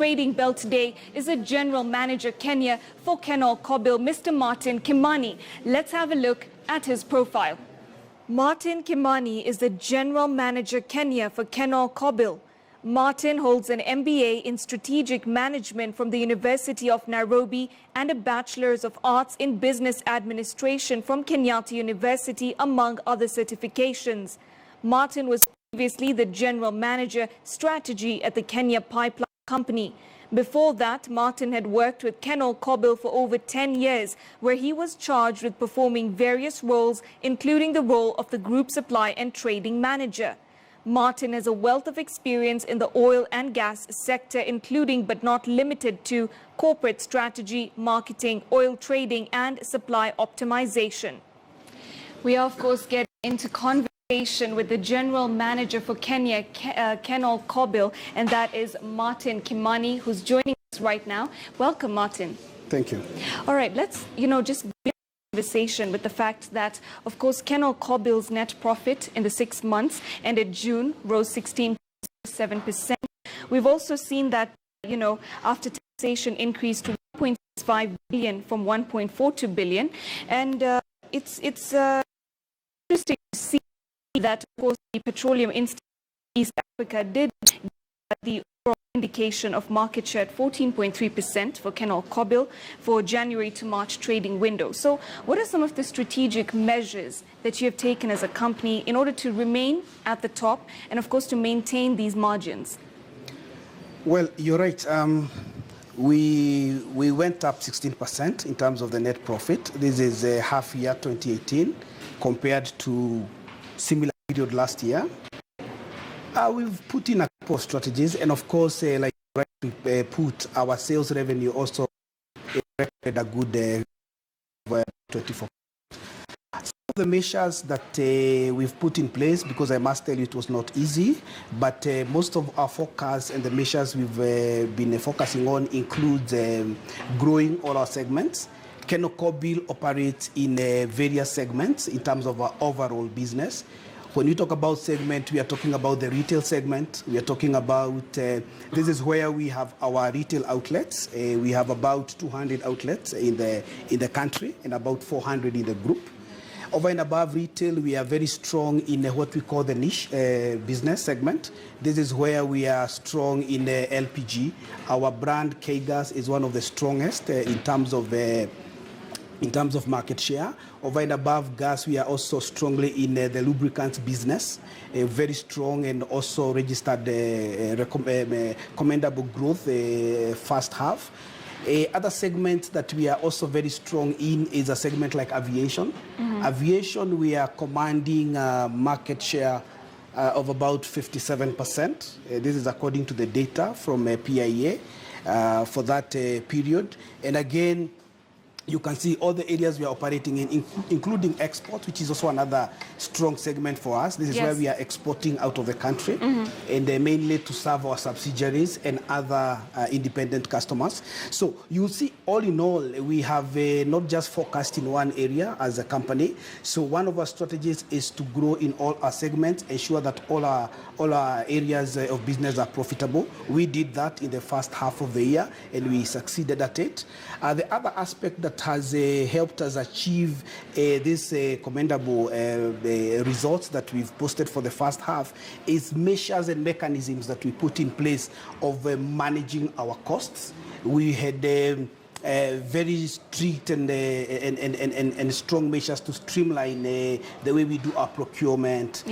Trading bell today is the General Manager Kenya for Kenol Kobil, Mr. Martin Kimani. Let's have a look at his profile. Martin Kimani is the General Manager Kenya for Kenol Kobil. Martin holds an MBA in Strategic Management from the University of Nairobi and a Bachelor's of Arts in Business Administration from Kenyatta University, among other certifications. Martin was previously the General Manager Strategy at the Kenya Pipeline Company. Before that, Martin had worked with Kenol Kobil for over 10 years, where he was charged with performing various roles, including the role of the Group Supply and Trading Manager. Martin has a wealth of experience in the oil and gas sector, including but not limited to corporate strategy, marketing, oil trading and supply optimization. We are, of course, getting into conversation with the General Manager for Kenya, Kenol Kobil, and that is Martin Kimani, who's joining us right now. Welcome, Martin. Thank you. All right, let's, just begin the conversation with the fact that, of course, Kenol Kobil's net profit in the 6 months ended June rose 16.7%. We've also seen that, after taxation increased to 1.65 billion from 1.42 billion. And it's interesting to see that, of course, the Petroleum Institute of East Africa did get the overall indication of market share at 14.3% for Kenol Kobil for January to March trading window. So what are some of the strategic measures that you have taken as a company in order to remain at the top and, of course, to maintain these margins? Well, you're right. We went up 16% in terms of the net profit. This is half year 2018 compared to similar period last year. We've put in a couple of strategies, and of course, like we put our sales revenue also a good 24%. Some of the measures that we've put in place, because I must tell you it was not easy, but most of our focus and the measures we've been focusing on includes growing all our segments. Kenol Kobil operates in various segments in terms of our overall business. When you talk about segment, we are talking about the retail segment. We are talking about, this is where we have our retail outlets. We have about 200 outlets in the country and about 400 in the group. Over and above retail, we are very strong in what we call the niche business segment. This is where we are strong in LPG. Our brand K-Gas is one of the strongest in terms of market share. Over and above gas, we are also strongly in the lubricants business, very strong and also registered commendable growth first half. Other segment that we are also very strong in is a segment like aviation. Mm-hmm. Aviation, we are commanding market share of about 57%. This is according to the data from PIA for that period. And again, you can see all the areas we are operating in, including export, which is also another strong segment for us. This is where we are exporting out of the country, and mainly to serve our subsidiaries and other independent customers. So you'll see, all in all, we have not just focused in one area as a company. So one of our strategies is to grow in all our segments, ensure that all our areas of business are profitable. We did that in the first half of the year, and we succeeded at it. The other aspect that has helped us achieve these commendable results that we've posted for the first half is measures and mechanisms that we put in place of managing our costs. We had very strict and strong measures to streamline the way we do our procurement,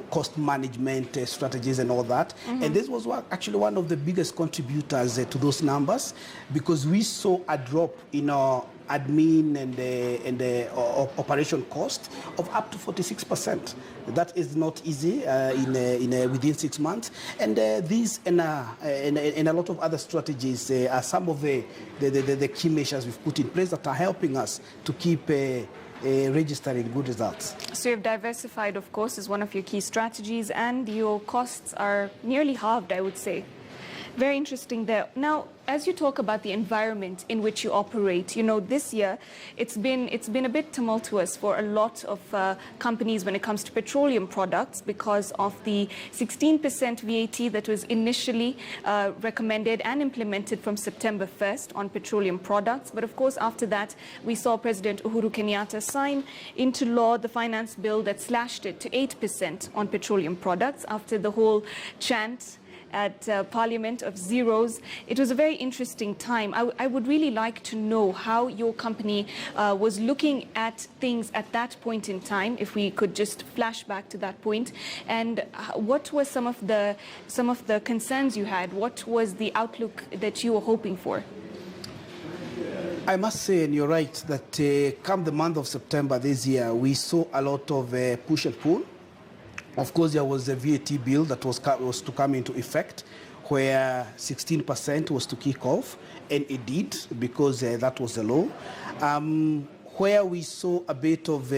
cost management strategies and all that. And this was actually one of the biggest contributors to those numbers, because we saw a drop in our admin and operation cost of up to 46%. That is not easy within 6 months. And these and a lot of other strategies are some of the key measures we've put in place that are helping us to keep registering good results. So you've diversified, of course, is one of your key strategies, and your costs are nearly halved, I would say. Very interesting there. Now, as you talk about the environment in which you operate, this year it's been a bit tumultuous for a lot of companies when it comes to petroleum products because of the 16% VAT that was initially recommended and implemented from September 1st on petroleum products. But of course, after that, we saw President Uhuru Kenyatta sign into law the finance bill that slashed it to 8% on petroleum products after the whole chant at Parliament of zeros. It was a very interesting time. I would really like to know how your company was looking at things at that point in time, if we could just flash back to that point, and what were some of the concerns you had? What was the outlook that you were hoping for? I must say, and you're right, that come the month of September this year, we saw a lot of push and pull. Of course, there was a VAT bill that was to come into effect, where 16% was to kick off, and it did, because that was the law. Where we saw a bit of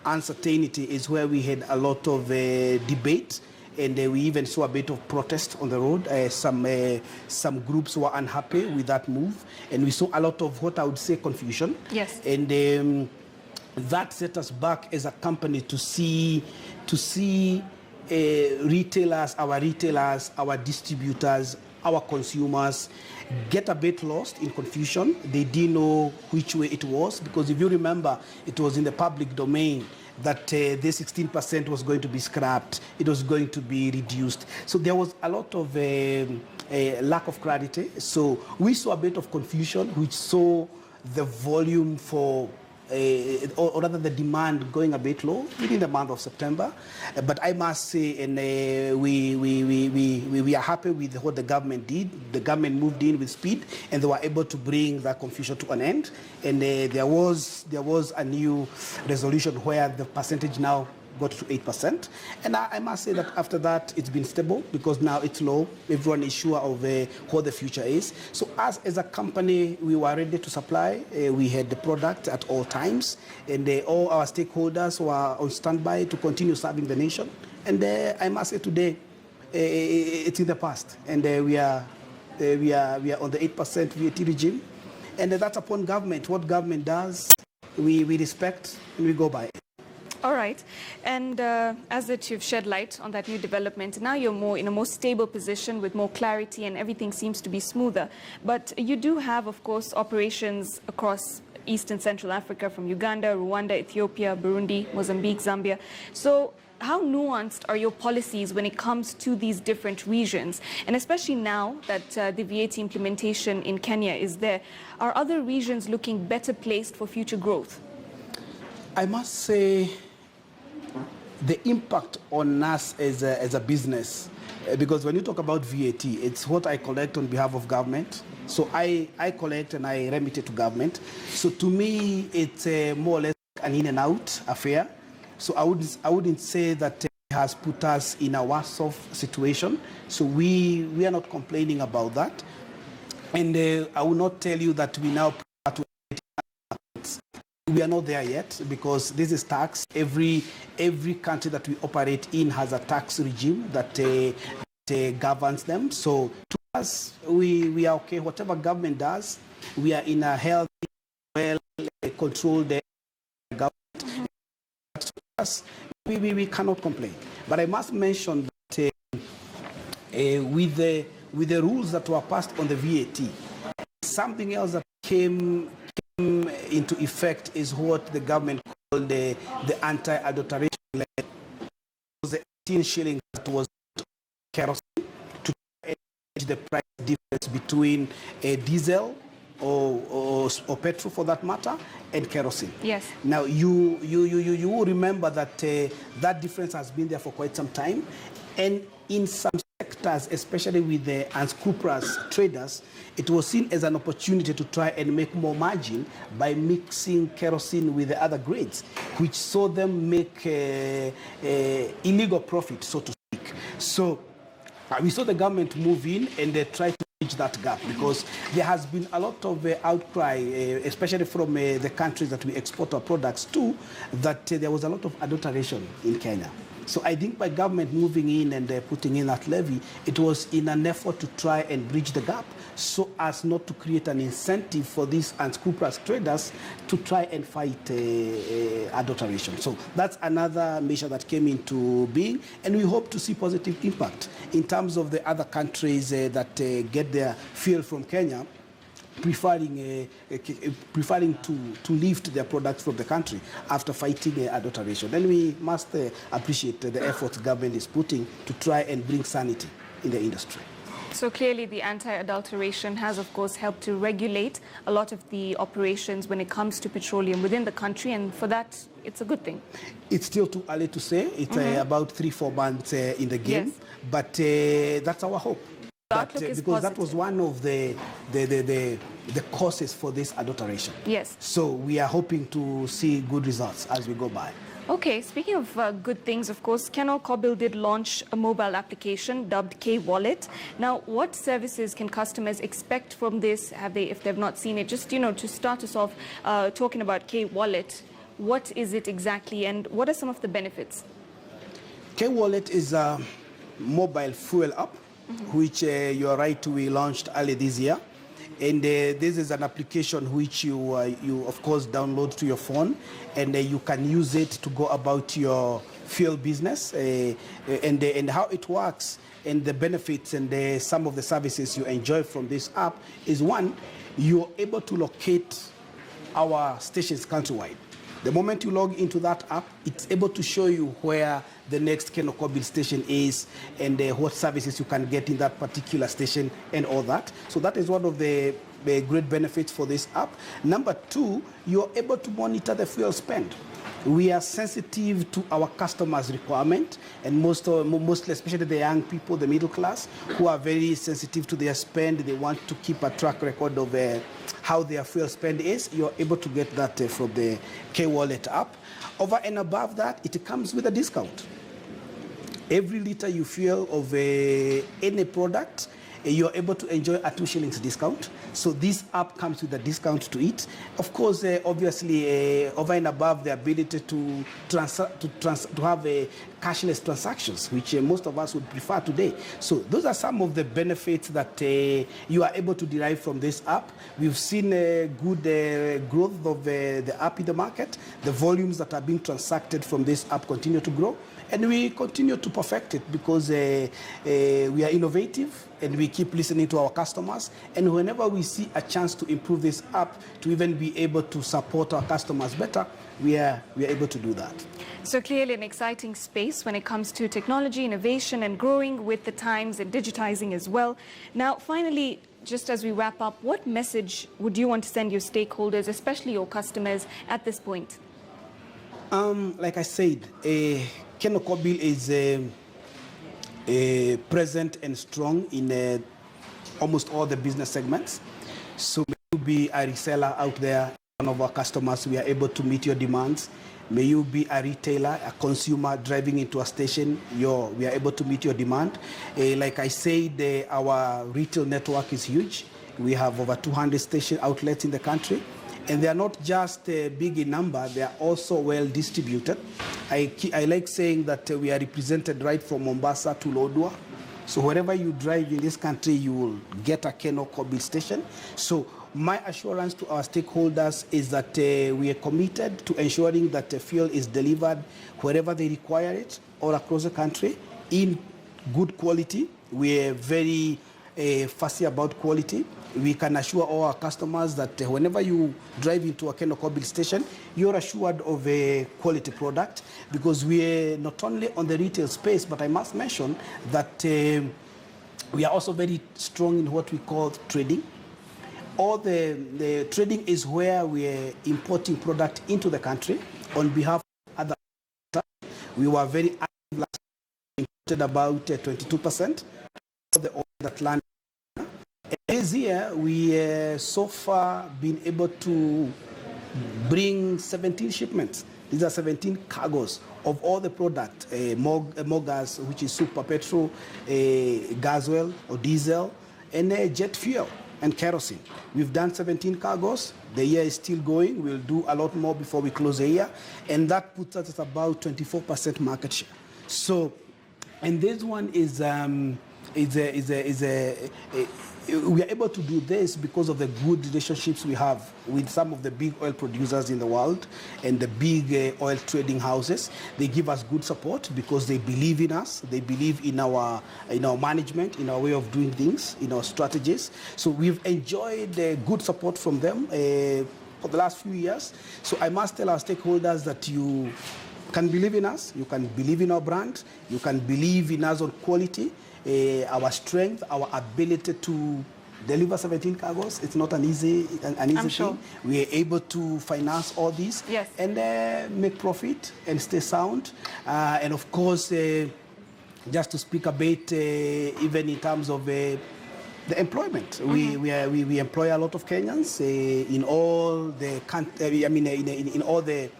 uncertainty is where we had a lot of debate, and we even saw a bit of protest on the road. Some groups were unhappy with that move, and we saw a lot of what I would say confusion. Yes. And that set us back as a company to see retailers, our distributors, our consumers get a bit lost in confusion. They didn't know which way it was, because if you remember, it was in the public domain that the 16% was going to be scrapped, it was going to be reduced. So there was a lot of lack of clarity. So we saw a bit of confusion, which saw the volume for or rather the demand going a bit low within the month of September. But I must say, and we are happy with what the government did. The government moved in with speed, and they were able to bring that confusion to an end. And there was a new resolution where the percentage now got to 8%. And I must say that after that, it's been stable, because now it's low. Everyone is sure of what the future is. So as a company, we were ready to supply. We had the product at all times, and all our stakeholders were on standby to continue serving the nation. And I must say today, it's in the past, and we are on the 8% VAT regime. And that's upon government. What government does, we respect and we go by it. All right. And as that you've shed light on that new development, now you're in a more stable position with more clarity, and everything seems to be smoother. But you do have, of course, operations across East and Central Africa, from Uganda, Rwanda, Ethiopia, Burundi, Mozambique, Zambia. So how nuanced are your policies when it comes to these different regions? And especially now that the VAT implementation in Kenya is there, are other regions looking better placed for future growth? I must say, the impact on us as a business, because when you talk about VAT, it's what I collect on behalf of government. So I collect and I remit it to government. So to me, it's more or less an in and out affair. So I wouldn't say that it has put us in a worse off situation. So we are not complaining about that. And I will not tell you that we now. We are not there yet, because this is tax. Every country that we operate in has a tax regime that governs them. So to us, we are okay. Whatever government does, we are in a healthy, well-controlled government. To us, we cannot complain. But I must mention that with the rules that were passed on the VAT, something else that came into effect is what the government called the anti-adulteration law. It was the 18 shillings that was kerosene to manage the price difference between diesel or petrol, for that matter, and kerosene. Yes. Now you will remember that that difference has been there for quite some time, and in some sectors, especially with the unscrupulous traders, it was seen as an opportunity to try and make more margin by mixing kerosene with the other grades, which saw them make illegal profit, so to speak. So we saw the government move in and they try to bridge that gap, because there has been a lot of outcry, especially from the countries that we export our products to, that there was a lot of adulteration in Kenya. So I think by government moving in and putting in that levy, it was in an effort to try and bridge the gap so as not to create an incentive for these unscrupulous traders to try and fight adulteration. So that's another measure that came into being, and we hope to see positive impact in terms of the other countries that get their fuel from Kenya, preferring to lift their products from the country after fighting adulteration. And we must appreciate the efforts government is putting to try and bring sanity in the industry. So clearly the anti-adulteration has, of course, helped to regulate a lot of the operations when it comes to petroleum within the country, and for that, it's a good thing. It's still too early to say. It's about 3-4 months in the game, yes. But that's our hope. Because positive. That was one of the causes for this adulteration. Yes. So we are hoping to see good results as we go by. Okay, speaking of good things, of course, Kenol Kobil did launch a mobile application dubbed K-Wallet. Now, what services can customers expect from this? Have they, if they've not seen it, just, to start us off talking about K-Wallet, what is it exactly and what are some of the benefits? K-Wallet is a mobile fuel app, which you're right, we launched early this year. And this is an application which you of course download to your phone, and you can use it to go about your fuel business and how it works and the benefits and some of the services you enjoy from this app is, one, you're able to locate our stations countrywide. The moment you log into that app, it's able to show you where the next Kobil station is and what services you can get in that particular station and all that. So that is one of the great benefits for this app. Number two, you're able to monitor the fuel spend. We are sensitive to our customers' requirement, and mostly, especially the young people, the middle class, who are very sensitive to their spend. They want to keep a track record of how their fuel spend is. You're able to get that from the K-Wallet app. Over and above that, it comes with a discount. Every liter you fuel of any product, you're able to enjoy a 2 shillings discount. So this app comes with a discount to it. Of course, obviously, over and above the ability to have cashless transactions, which most of us would prefer today. So those are some of the benefits that you are able to derive from this app. We've seen good growth of the app in the market. The volumes that are being transacted from this app continue to grow. And we continue to perfect it because we are innovative and we keep listening to our customers. And whenever we see a chance to improve this app, to even be able to support our customers better, we are able to do that. So clearly an exciting space when it comes to technology, innovation and growing with the times and digitizing as well. Now, finally, just as we wrap up, what message would you want to send your stakeholders, especially your customers, at this point? Like I said, Kenol Kobil is present and strong in almost all the business segments. So may you be a reseller out there, one of our customers, we are able to meet your demands. May you be a retailer, a consumer driving into a station, we are able to meet your demand. Like I said, our retail network is huge. We have over 200 station outlets in the country. And they are not just big in number, they are also well distributed. I like saying that we are represented right from Mombasa to Lodwar. So wherever you drive in this country, you will get a Kenol Kobil station. So my assurance to our stakeholders is that we are committed to ensuring that the fuel is delivered wherever they require it, all across the country, in good quality. We are very fussy about quality. We can assure all our customers that whenever you drive into a Kenol Kobil station, you're assured of a quality product, because we are not only on the retail space, but I must mention that we are also very strong in what we call trading. All the trading is where we are importing product into the country on behalf of other. We were very active last year, imported about 22% of the oil that landed. This year, we so far been able to bring 17 shipments. These are 17 cargoes of all the product, mogas, which is super petrol, gas oil or diesel, and jet fuel and kerosene. We've done 17 cargoes. The year is still going. We'll do a lot more before we close the year. And that puts us at about 24% market share. So, and this one is we are able to do this because of the good relationships we have with some of the big oil producers in the world and the big oil trading houses. They give us good support because they believe in us. They believe in our management, in our way of doing things, in our strategies. So we've enjoyed good support from them for the last few years. So I must tell our stakeholders that you can believe in us, you can believe in our brand, you can believe in us on quality, our strength, our ability to deliver 17 cargos. It's not an easy thing. Sure. We are able to finance all these, yes, and make profit and stay sound. And of course, just to speak a bit, even in terms of the employment, we employ a lot of Kenyans in all the in all the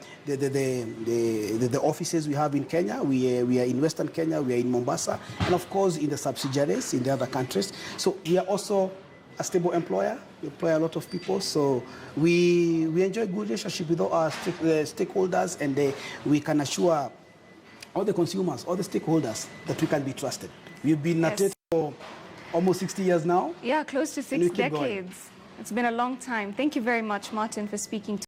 offices we have in Kenya. We are in Western Kenya, we are in Mombasa, and of course in the subsidiaries in the other countries. So we are also a stable employer. We employ a lot of people, so we enjoy good relationship with all our stakeholders, and we can assure all the consumers, all the stakeholders, that we can be trusted. We've been at it for almost 60 years now. Yeah, close to 6 decades. It's been a long time. Thank you very much, Martin, for speaking to